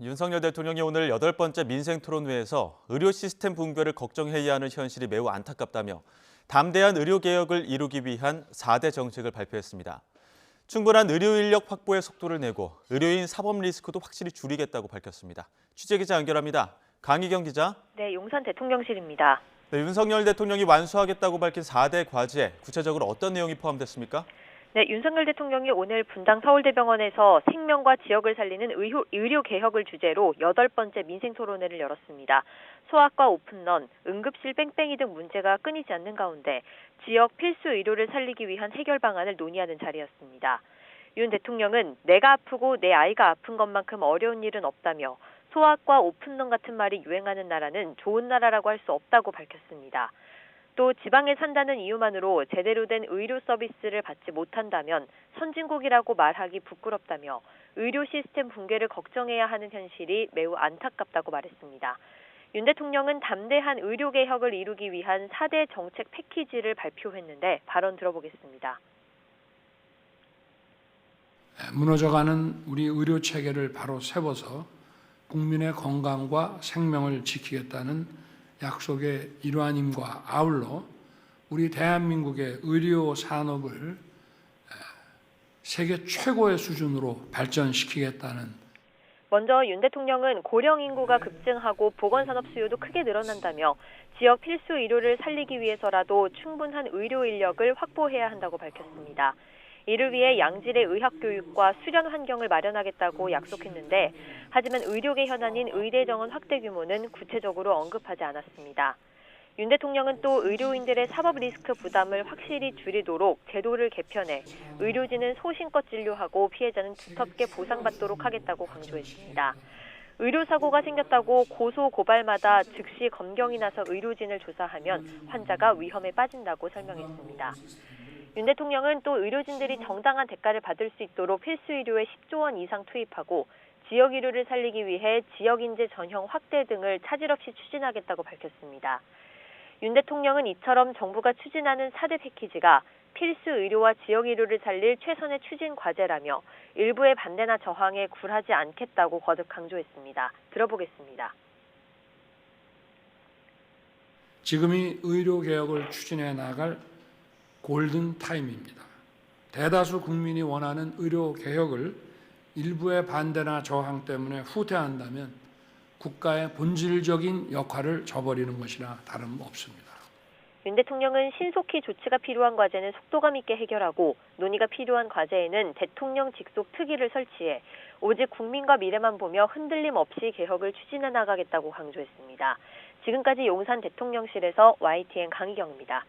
윤석열 대통령이 오늘 8번째 민생토론회에서 의료 시스템 붕괴를 걱정해야 하는 현실이 매우 안타깝다며 담대한 의료개혁을 이루기 위한 4대 정책을 발표했습니다. 충분한 의료 인력 확보에 속도를 내고 의료인 사법 리스크도 확실히 줄이겠다고 밝혔습니다. 취재기자 연결합니다. 강희경 기자. 네, 용산 대통령실입니다. 네, 윤석열 대통령이 완수하겠다고 밝힌 4대 과제, 구체적으로 어떤 내용이 포함됐습니까? 네, 윤석열 대통령이 오늘 분당 서울대병원에서 생명과 지역을 살리는 의료 개혁을 주제로 8번째 민생토론회를 열었습니다. 소아과 오픈런, 응급실 뺑뺑이 등 문제가 끊이지 않는 가운데 지역 필수 의료를 살리기 위한 해결 방안을 논의하는 자리였습니다. 윤 대통령은 내가 아프고 내 아이가 아픈 것만큼 어려운 일은 없다며 소아과 오픈런 같은 말이 유행하는 나라는 좋은 나라라고 할 수 없다고 밝혔습니다. 또 지방에 산다는 이유만으로 제대로 된 의료 서비스를 받지 못한다면 선진국이라고 말하기 부끄럽다며 의료 시스템 붕괴를 걱정해야 하는 현실이 매우 안타깝다고 말했습니다. 윤 대통령은 담대한 의료 개혁을 이루기 위한 4대 정책 패키지를 발표했는데 발언 들어보겠습니다. 무너져가는 우리 의료 체계를 바로 세워서 국민의 건강과 생명을 지키겠다는 약속의 일환임과 아울러 우리 대한민국의 의료 산업을 세계 최고의 수준으로 발전시키겠다는. 먼저 윤 대통령은 고령 인구가 급증하고 보건산업 수요도 크게 늘어난다며 지역 필수 의료를 살리기 위해서라도 충분한 의료 인력을 확보해야 한다고 밝혔습니다. 이를 위해 양질의 의학교육과 수련 환경을 마련하겠다고 약속했는데 하지만 의료계 현안인 의대 정원 확대 규모는 구체적으로 언급하지 않았습니다. 윤 대통령은 또 의료인들의 사법 리스크 부담을 확실히 줄이도록 제도를 개편해 의료진은 소신껏 진료하고 피해자는 두텁게 보상받도록 하겠다고 강조했습니다. 의료사고가 생겼다고 고소 고발마다 즉시 검경이 나서 의료진을 조사하면 환자가 위험에 빠진다고 설명했습니다. 윤 대통령은 또 의료진들이 정당한 대가를 받을 수 있도록 필수 의료에 10조 원 이상 투입하고 지역 의료를 살리기 위해 지역 인재 전형 확대 등을 차질 없이 추진하겠다고 밝혔습니다. 윤 대통령은 이처럼 정부가 추진하는 4대 패키지가 필수 의료와 지역 의료를 살릴 최선의 추진 과제라며 일부의 반대나 저항에 굴하지 않겠다고 거듭 강조했습니다. 들어보겠습니다. 지금이 의료 개혁을 추진해 나갈 골든 타임입니다. 대다수 국민이 원하는 의료 개혁을 일부의 반대나 저항 때문에 후퇴한다면 국가의 본질적인 역할을 저버리는 것이나 다름없습니다. 윤 대통령은 신속히 조치가 필요한 과제는 속도감 있게 해결하고 논의가 필요한 과제에는 대통령 직속 특위를 설치해 오직 국민과 미래만 보며 흔들림 없이 개혁을 추진해 나가겠다고 강조했습니다. 지금까지 용산 대통령실에서 YTN 강희경입니다.